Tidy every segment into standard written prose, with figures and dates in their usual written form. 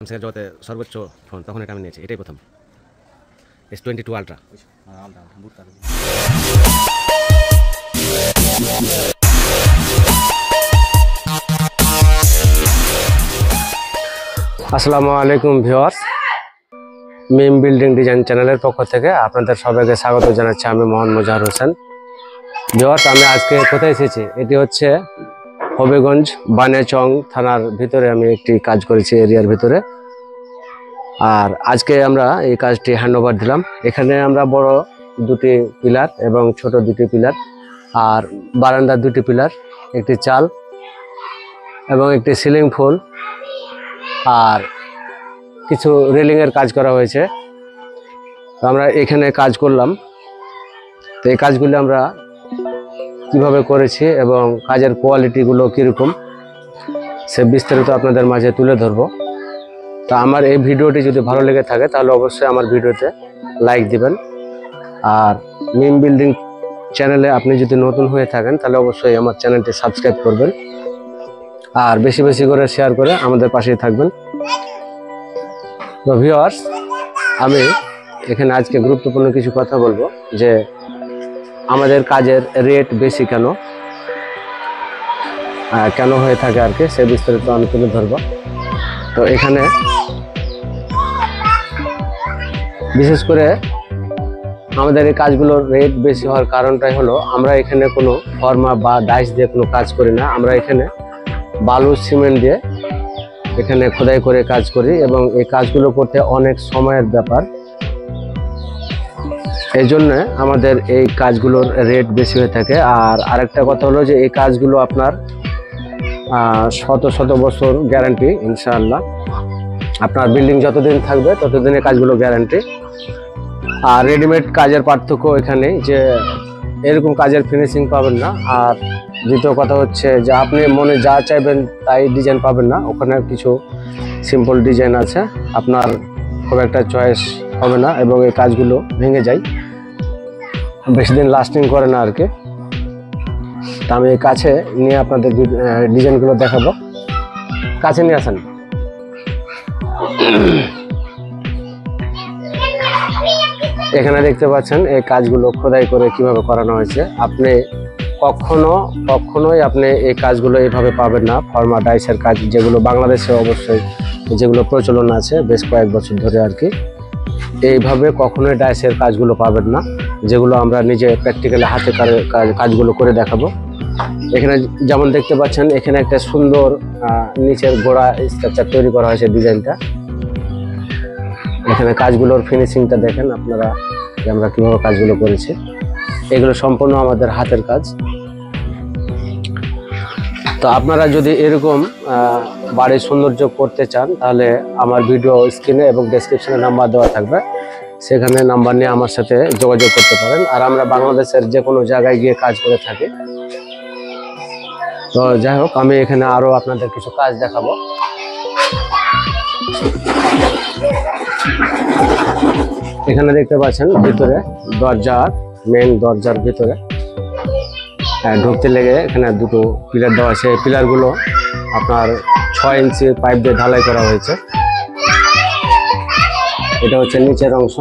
সেখানে জগতে সর্বোচ্চ ফোন তখন এটা আমি নিয়েছি, এটাই প্রথম S22 আলট্রা। আসসালামু আলাইকুম ভিউয়ার্স, মিম বিল্ডিং ডিজাইন চ্যানেলের পক্ষ থেকে আপনাদের সবাইকে স্বাগত জানাচ্ছি। আমি মোহাম্মদ মোজাহার হোসেন। ভিউয়ার্স, আমি আজকে কোথায় এসেছি, এটি হচ্ছে হবিগঞ্জ বানিয়াচং থানার ভিতরে আমি একটি কাজ করেছি এরিয়ার ভিতরে। আর আজকে আমরা এই কাজটি হ্যান্ডওভার দিলাম। এখানে আমরা বড় দুটি পিলার এবং ছোট দুটি পিলার, আর বারান্দার দুটি পিলার, একটি চাল এবং একটি সিলিং ফুল আর কিছু রেলিংয়ের কাজ করা হয়েছে। আমরা এখানে কাজ করলাম। তো এই কাজগুলো আমরা কিভাবে করেছি এবং কাজের কোয়ালিটিগুলো কীরকম সে বিস্তারিত আপনাদের মাঝে তুলে ধরবো। তো আমার এই ভিডিওটি যদি ভালো লেগে থাকে তাহলে অবশ্যই আমার ভিডিওতে লাইক দিবেন। আর মিম বিল্ডিং চ্যানেলে আপনি যদি নতুন হয়ে থাকেন তাহলে অবশ্যই আমার চ্যানেলটি সাবস্ক্রাইব করবেন আর বেশি বেশি করে শেয়ার করে আমাদের পাশেই থাকবেন। তো ভিউয়ার্স, আমি এখানে আজকে গুরুত্বপূর্ণ কিছু কথা বলবো যে আমাদের কাজের রেট বেশি কেন হয়ে থাকে আর কি, সে বিস্তারিত আমি তুলে ধরবো। তো এখানে বিশেষ করে আমাদের এই কাজগুলোর রেট বেশি হওয়ার কারণটাই হলো আমরা এখানে কোনো ফর্মা বা ডাইস দিয়ে কোনো কাজ করি না। আমরা এখানে বালু সিমেন্ট দিয়ে এখানে খোদাই করে কাজ করি এবং এই কাজগুলো করতে অনেক সময়ের ব্যাপার। এই জন্য আমাদের এই কাজগুলোর রেট বেশি হয়ে থাকে। আর আরেকটা কথা হলো যে এই কাজগুলো আপনার শত শত বছর গ্যারান্টি ইনশাআল্লাহ। আপনার বিল্ডিং যতদিন থাকবে ততদিনের কাজগুলো গ্যারান্টি। আর রেডিমেড কাজের পার্থক্য এখানে যে এরকম কাজের ফিনিশিং পাবেন না। আর দ্বিতীয় কথা হচ্ছে যে আপনি মনে যা চাইবেন তাই ডিজাইন পাবেন না। ওখানে কিছু সিম্পল ডিজাইন আছে, আপনার খুব একটা চয়েস হবে না এবং এই কাজগুলো ভেঙে যায়, বেশি দিন লাস্টিং করে না আর কি। তা আমি এই কাছে নিয়ে আপনাদের ডিজাইনগুলো দেখাবো। কাছে নিয়ে আসেন। এখানে দেখতে পাচ্ছেন এই কাজগুলো খোদাই করে কিভাবে করানো হয়েছে। আপনি কখনোই আপনি এই কাজগুলো এইভাবে পাবেন না। ফর্মা ডাইসের কাজ যেগুলো বাংলাদেশে অবশ্যই যেগুলো প্রচলন আছে বেশ কয়েক বছর ধরে আর কি, এইভাবে কখনোই ডাইসের কাজগুলো পাবেন না, যেগুলো আমরা নিজে প্র্যাকটিক্যালি হাতে কাজগুলো করে দেখাবো। এখানে যেমন দেখতে পাচ্ছেন এখানে একটা সুন্দর নিচের গোড়া স্ট্রাকচার তৈরি করা হয়েছে ডিজাইনটা। এখানে কাজগুলোর ফিনিশিংটা দেখেন আপনারা, আমরা কিভাবে কাজগুলো করেছি। এগুলো সম্পূর্ণ আমাদের হাতের কাজ। তো আপনারা যদি এরকম বাড়ির সৌন্দর্য করতে চান তাহলে আমার ভিডিও স্ক্রিনে এবং ডেসক্রিপশনে নাম্বার দেওয়া থাকবে, সেখানে নাম্বার নিয়ে আমার সাথে যোগাযোগ করতে পারেন। আর আমরা বাংলাদেশের যে কোনো জায়গায় গিয়ে কাজ করে থাকি। তো যাই হোক, আমি এখানে আরো আপনাদের কিছু কাজ দেখাবো। এখানে দেখতে পাচ্ছেন ভিতরে দরজার মেন দরজার ভিতরে ঢুকতে লেগে এখানে দুটো পিলার দেওয়া আছে। এই পিলারগুলো আপনার 6 ইঞ্চি পাইপ দিয়ে ঢালাই করা হয়েছে। এটা হচ্ছে নিচের অংশ।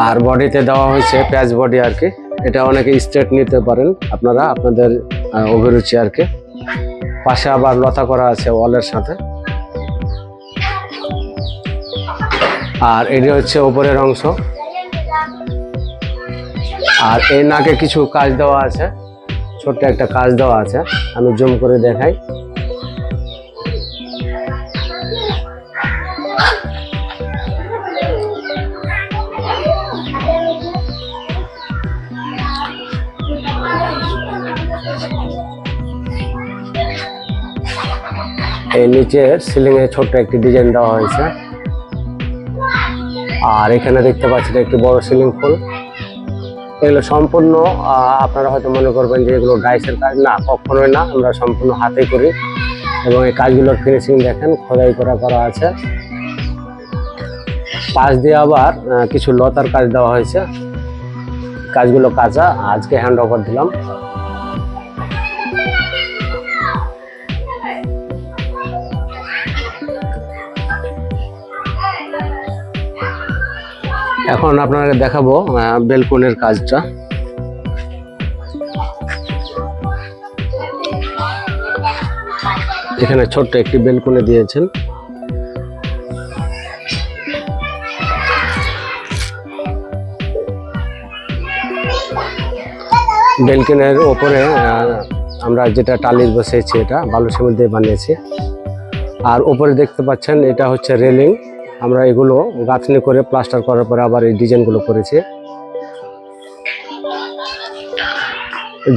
আর বডিতে দেওয়া হয়েছে প্যাচ বডি আর কি। এটা অনেকে স্ট্রেট নিতে পারেন আপনারা, আপনাদের অভিরুচি আর কি। পাশে আবার লতা করা আছে ওয়ালের সাথে। আর এটি হচ্ছে উপরের অংশ। আর এই নাকে কিছু কাজ দেওয়া আছে, ছোট্ট একটা কাজ দেওয়া আছে, আমি জুম করে দেখাই। এই নিচের সিলিং এ ছোট্ট একটি ডিজাইন দেওয়া হয়েছে। আর এখানে দেখতে পাচ্ছেন একটি বড় সিলিং ফুল। এগুলো সম্পূর্ণ আপনারা হয়তো মনে করবেন যে এগুলো ডাইসের কাজ, না, কখনোই না। আমরা সম্পূর্ণ হাতে করি এবং এই কাজগুলোর ফিনিশিং দেখেন খোদাই করা আছে। পাশ দিয়ে আবার কিছু লতার কাজ দেওয়া হয়েছে। কাজগুলো কাঁচা, আজকে হ্যান্ড ওভার দিলাম। এখন আপনাকে দেখাবো বেলকনির কাজটা। এখানে ছোট্ট একটি বেলকনি দিয়েছেন। বেলকনির ওপরে আমরা যেটা টালির বসিয়েছি, এটা বালু সিমেন্ট দিয়ে বানিয়েছি। আর উপরে দেখতে পাচ্ছেন এটা হচ্ছে রেলিং। আমরা এগুলো গাঁথনি করে প্লাস্টার করার পরে আবার এই ডিজাইনগুলো করেছি।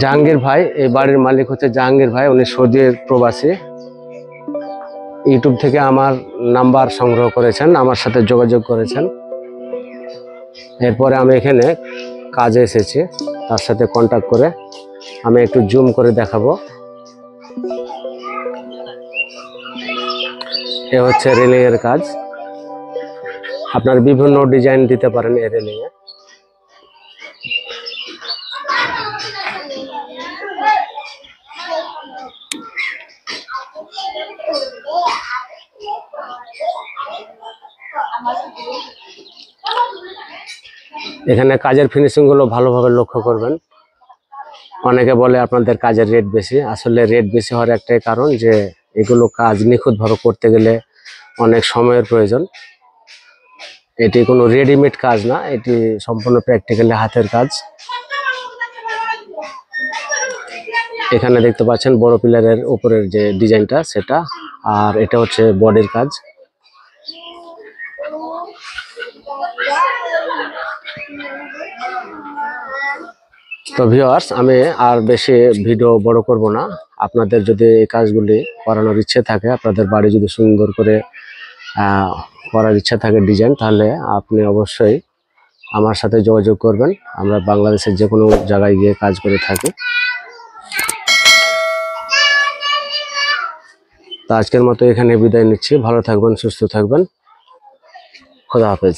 জাহাঙ্গীর ভাই, এই বাড়ির মালিক হচ্ছে জাহাঙ্গীর ভাই, উনি সৌদির প্রবাসী। ইউটিউব থেকে আমার নাম্বার সংগ্রহ করেছেন, আমার সাথে যোগাযোগ করেছেন। এরপরে আমি এখানে কাজে এসেছি, তার সাথে কন্ট্যাক্ট করে আমি একটু জুম করে দেখাবো। এ হচ্ছে রেলিং এর কাজ। আপনার বিভিন্ন ডিজাইন দিতে পারেন এই রেলিং এ। এখানে কাজের ফিনিশিং গুলো ভালোভাবে লক্ষ্য করবেন। অনেকে বলে আপনাদের কাজের রেট বেশি, আসলে রেট বেশি হওয়ার একটাই কারণ যে এগুলো কাজ নিখুঁতভাবে করতে গেলে অনেক সময়ের প্রয়োজন। এটি কোনো রেডিমেড কাজ না, এটি সম্পূর্ণ প্র্যাকটিক্যালি হাতের কাজ। এখানে দেখতে পাচ্ছেন বড় পিলারের উপরের যে ডিজাইনটা সেটা, আর এটা হচ্ছে বডির কাজ। তো ভিউয়ার্স, আমি আর বেশি ভিডিও বড় করব না। আপনাদের যদি এই কাজগুলি করানোর ইচ্ছে থাকে, আপনাদের বাড়ি যদি সুন্দর করে করার ইচ্ছা থাকে ডিজাইন, তাহলে আপনি অবশ্যই আমার সাথে যোগাযোগ করবেন। আমরা বাংলাদেশের যে কোনো জায়গায় গিয়ে কাজ করে থাকি। তো আজকের মতো এখানে বিদায় নিচ্ছি। ভালো থাকবেন, সুস্থ থাকবেন। খোদা হাফেজ।